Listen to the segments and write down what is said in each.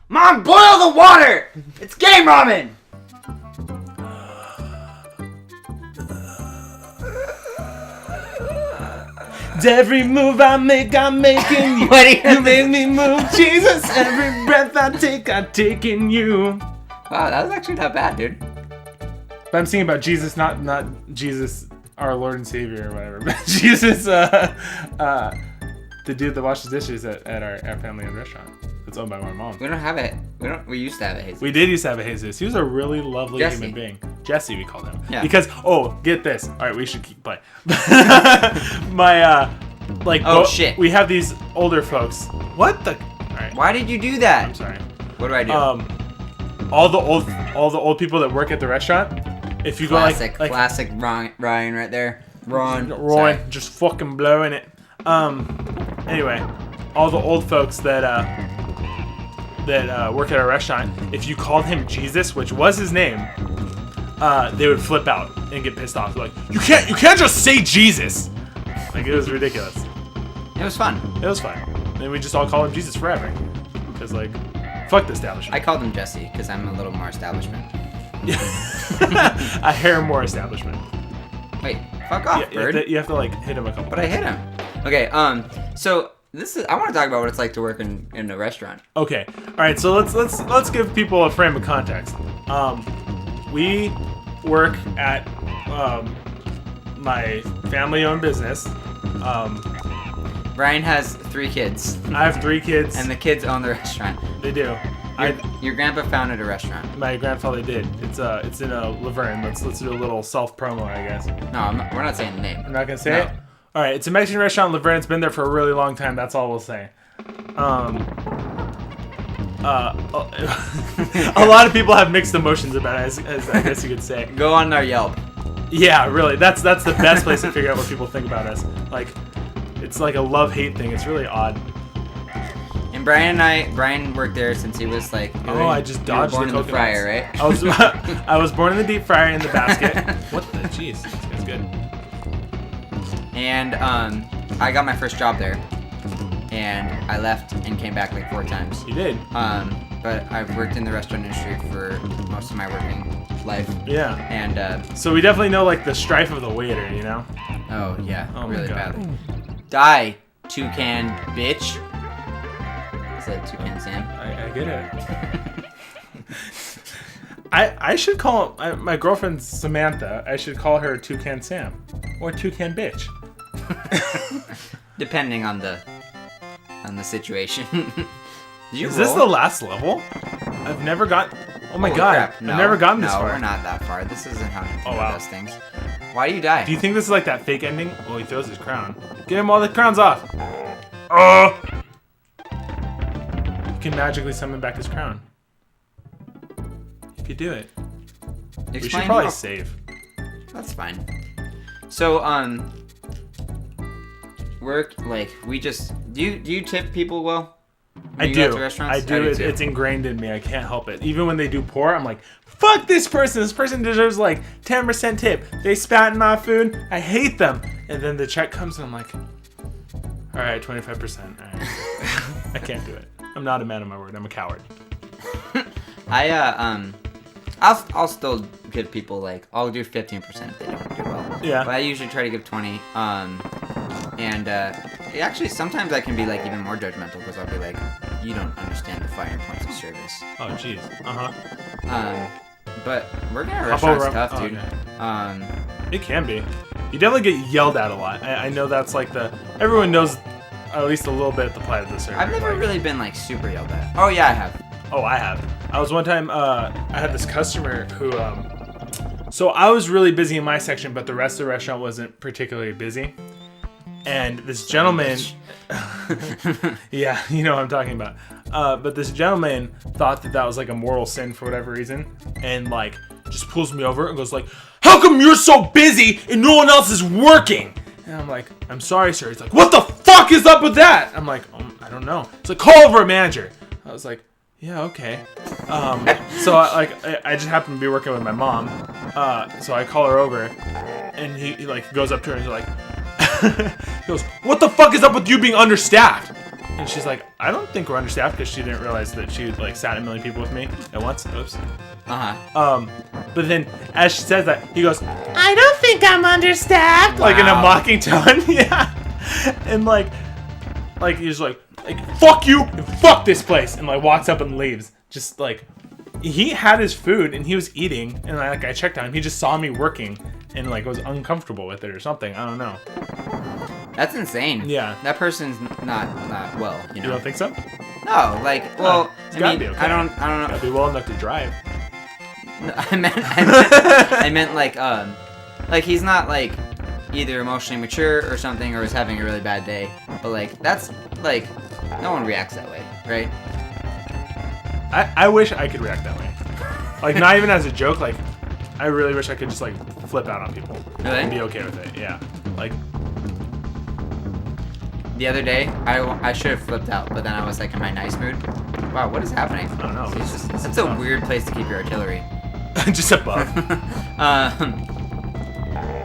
Mom, boil the water! It's game ramen! Every move I make, I'm making you. You make me move, Jesus. Every breath I take, I'm taking you. Wow, that was actually not bad, dude. But I'm singing about Jesus, not Jesus, our Lord and Savior or whatever. But Jesus, the dude that washes dishes at our family-owned restaurant. It's owned by my mom. We don't have it. We used to have a Jesus. We did used to have a Jesus. He was a really lovely Jesse. human being. Jesse, we called him. Yeah. Because, get this. All right, we should keep playing. Shit. We have these older folks. What the? All right. Why did you do that? I'm sorry. What do I do? All the old people that work at the restaurant. If you classic go Ryan right there. Ron, just fucking blowing it. Anyway, all the old folks that work at our restaurant, if you called him Jesus, which was his name, they would flip out and get pissed off. Like, you can't just say Jesus. Like, it was ridiculous. It was fun. It was fun. And we just all call him Jesus forever. Because, like, fuck the establishment. I called him Jesse because I'm a little more establishment. A hair more establishment. Wait, fuck off, bird. You have to like hit him a couple. But I hit him. Okay, so I want to talk about what it's like to work in a restaurant. Okay, all right. So let's give people a frame of context. We work at my family-owned business. Ryan has 3 kids. I have 3 kids, and the kids own the restaurant. They do. Your grandpa founded a restaurant. My grandfather did. It's in Laverne. Let's do a little self promo, I guess. No, we're not saying the name. I'm not gonna say it. All right, it's a Mexican restaurant in Laverne. It's been there for a really long time. That's all we'll say. A lot of people have mixed emotions about it, as I guess you could say. Go on our Yelp. Yeah, really. That's the best place to figure out what people think about us. Like, it's like a love-hate thing. It's really odd. And Brian worked there since he was like. I just dodged born the in the fryer, right? I was born in the deep fryer in the basket. What the jeez? That's good. And I got my first job there, and I left and came back like 4 times. You did. But I've worked in the restaurant industry for most of my working life. Yeah. And so we definitely know like the strife of the waiter, you know? Oh yeah, really badly. Ooh. Die, toucan bitch. Is that Toucan Sam? I get it. I should call my girlfriend Samantha. I should call her Toucan Sam or Toucan bitch. Depending on the situation. Is this the last level? I've never got. Oh my god! Crap. No, I've never gotten this far. No, we're not that far. This isn't how Nintendo wow. does things. Why do you die? Do you think this is like that fake ending? Oh, he throws his crown. Get him all the crowns off. You can magically summon back his crown. If you do it. We should probably save. That's fine. So, work, like, we just... Do you tip people well? I do. I do. It's ingrained in me. I can't help it. Even when they do poor, I'm like, fuck this person. This person deserves like 10% tip. They spat in my food. I hate them. And then the check comes and I'm like, all right, 25%. All right. I can't do it. I'm not a man of my word. I'm a coward. I'll still give people like, I'll do 15% if they don't do well. Yeah. But I usually try to give 20. Actually, sometimes I can be like even more judgmental because I'll be like, you don't understand the finer points of service. Oh, jeez. But working at a restaurant's tough, dude. Okay. It can be. You definitely get yelled at a lot. I know that's like everyone knows at least a little bit the plight of the server. I've never really been like super yelled at. Oh yeah, I have. Oh, I have. I was one time, I had this customer who, so I was really busy in my section, but the rest of the restaurant wasn't particularly busy. And this gentleman, yeah, you know what I'm talking about. But this gentleman thought that was like a mortal sin for whatever reason. And like, just pulls me over and goes like, how come you're so busy and no one else is working? And I'm like, I'm sorry, sir. He's like, what the fuck is up with that? I'm like, I don't know. It's like, call over a manager. I was like, yeah, okay. So I just happened to be working with my mom. So I call her over and he like goes up to her and he's like, he goes, what the fuck is up with you being understaffed? And she's like, I don't think we're understaffed, because she didn't realize that she like sat a million people with me at once. Oops. But then as she says that, he goes, I don't think I'm understaffed. Wow. Like in a mocking tone. Yeah. And like he's like fuck you and fuck this place, and like walks up and leaves. Just like, he had his food and he was eating, and like I checked on him, he just saw me working and like was uncomfortable with it or something. I don't know. That's insane. Yeah. That person's not well, you know. You don't think so? No, like, well, it's gotta be okay. I don't know. Gotta be well enough to drive. No, I meant like he's not like either emotionally mature or something, or is having a really bad day. But like, that's like, no one reacts that way, right? I wish I could react that way. Like, not even as a joke. Like, I really wish I could just like flip out on people and be okay with it. Yeah. Like, the other day, I should have flipped out, but then I was like in my nice mood. Wow, what is happening? I don't know. That's a weird place to keep your artillery. Just above.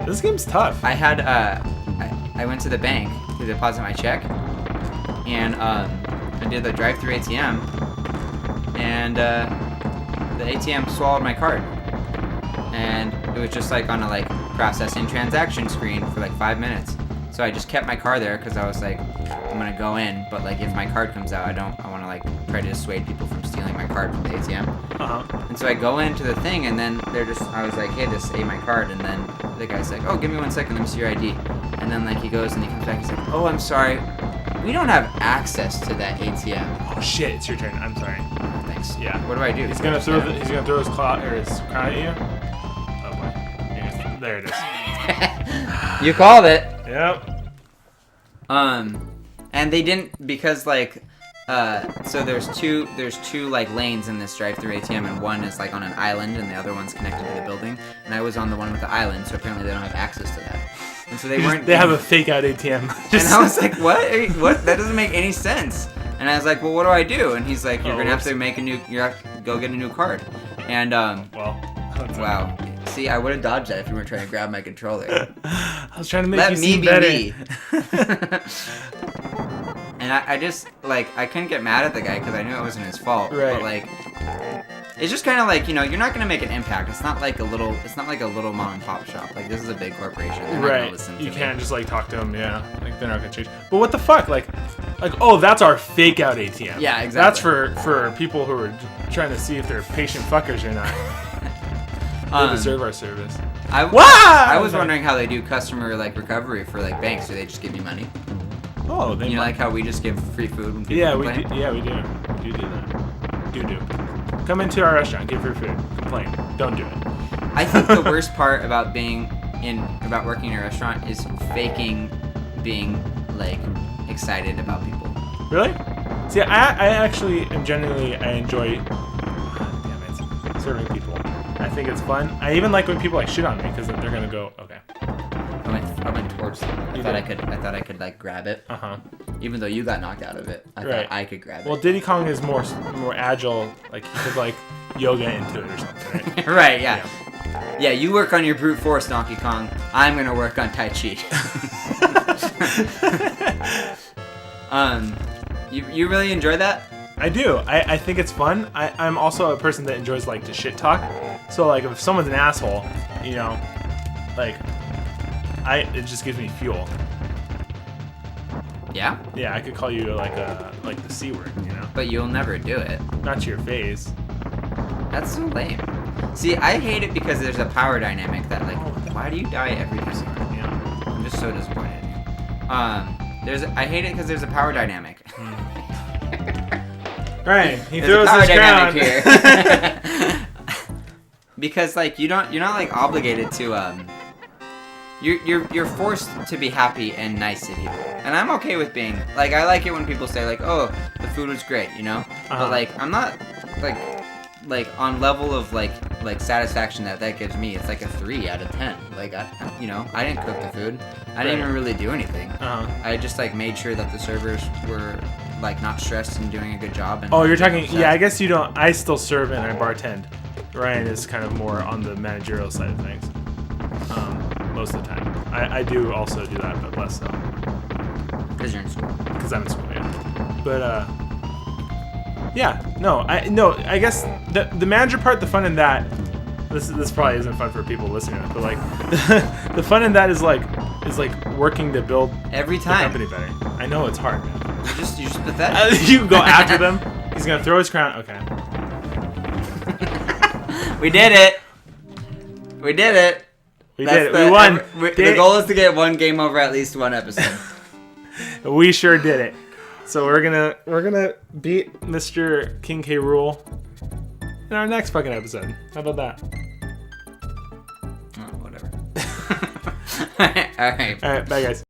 This game's tough. I had I went to the bank to deposit my check, and I did the drive-through ATM, and the ATM swallowed my card, and it was just like on a like processing transaction screen for like 5 minutes. So I just kept my car there because I was like, I'm gonna go in, but like if my card comes out, I want to like try to dissuade people from stealing my card from the ATM. And so I go into the thing, and then I was like, hey, this ate my card, and then the guy's like, oh, give me 1 second, let me see your ID. And then like he goes and he comes back, he's like, oh, I'm sorry, we don't have access to that ATM. Oh shit, it's your turn. I'm sorry. Oh, thanks. Yeah. What do I do? He's gonna throw his claw or his crown at you. Oh boy. There it is. You called it. Yep. And they didn't, because like, so there's two like lanes in this drive-through ATM, and one is like on an island, and the other one's connected to the building. And I was on the one with the island, so apparently they don't have access to that. And so they weren't. They have a fake out ATM. And I was like, what? What? That doesn't make any sense. And I was like, well, what do I do? And he's like, you're gonna have to you have to go get a new card. And wow. See, I would have dodged that if you weren't trying to grab my controller. I was trying to make you seem better. Let me be. And I just, like, I couldn't get mad at the guy because I knew it wasn't his fault. Right. But, like, it's just kind of like, you know, you're not going to make an impact. It's not like a little mom and pop shop. Like, this is a big corporation. They're not going to listen to me. You can't just, like, talk to them, yeah. Like, they're not going to change. But what the fuck? Like, oh, that's our fake out ATM. Yeah, exactly. That's for people who are trying to see if they're patient fuckers or not. They deserve our service. I was wondering how they do customer like recovery for like banks. Do they just give you money? Oh, they like how we just give free food when people complain? We do. We do that. Do. Come into our restaurant, get free food. Complain. Don't do it. I think the worst part about working in a restaurant is faking being like excited about people. Really? See, I actually am genuinely I enjoy serving people. I think it's fun. I even like when people like shit on me because then they're gonna go, okay. I went towards them. I thought I could like grab it. Even though you got knocked out of it, I thought I could grab it. Well, Diddy Kong is more agile. Like he could like yoga into it or something, right? Right. Yeah. Yeah. You work on your brute force, Donkey Kong. I'm gonna work on Tai Chi. You really enjoy that? I do. I think it's fun. I'm also a person that enjoys like to shit talk. So like if someone's an asshole, you know, like it just gives me fuel. Yeah? Yeah, I could call you like the C word, you know. But you'll never do it. Not to your face. That's so lame. See, I hate it because there's a power dynamic that like why do you die every time? Yeah. I'm just so disappointed. I hate it because there's a power dynamic. Right, he throws his crown here. Because like you're not like obligated to you're forced to be happy and nice to people, and I'm okay with being like I like it when people say like, oh, the food was great, you know. But like I'm not like on level of like satisfaction that gives me. It's like a 3 out of 10. Like I didn't cook the food. I didn't even really do anything. I just like made sure that the servers were like not stressed and doing a good job. And you're talking. Yeah, I guess you don't. I still serve and I bartend. Ryan is kind of more on the managerial side of things. Most of the time, I do also do that, but less so. Because you're in school. Because I'm in school, yeah. But yeah, I guess the manager part, the fun in that, this probably isn't fun for people listening to it, but like the fun in that is like working to build Every the time. company better. I know it's hard, man. You're just pathetic. You go after them. He's gonna throw his crown. Okay. We did it. We did it. We did it. We won. The goal is to get one game over at least one episode. We sure did it. So we're gonna beat Mr. King K. Rool in our next fucking episode. How about that? Oh, whatever. All right. All right. Bye, guys.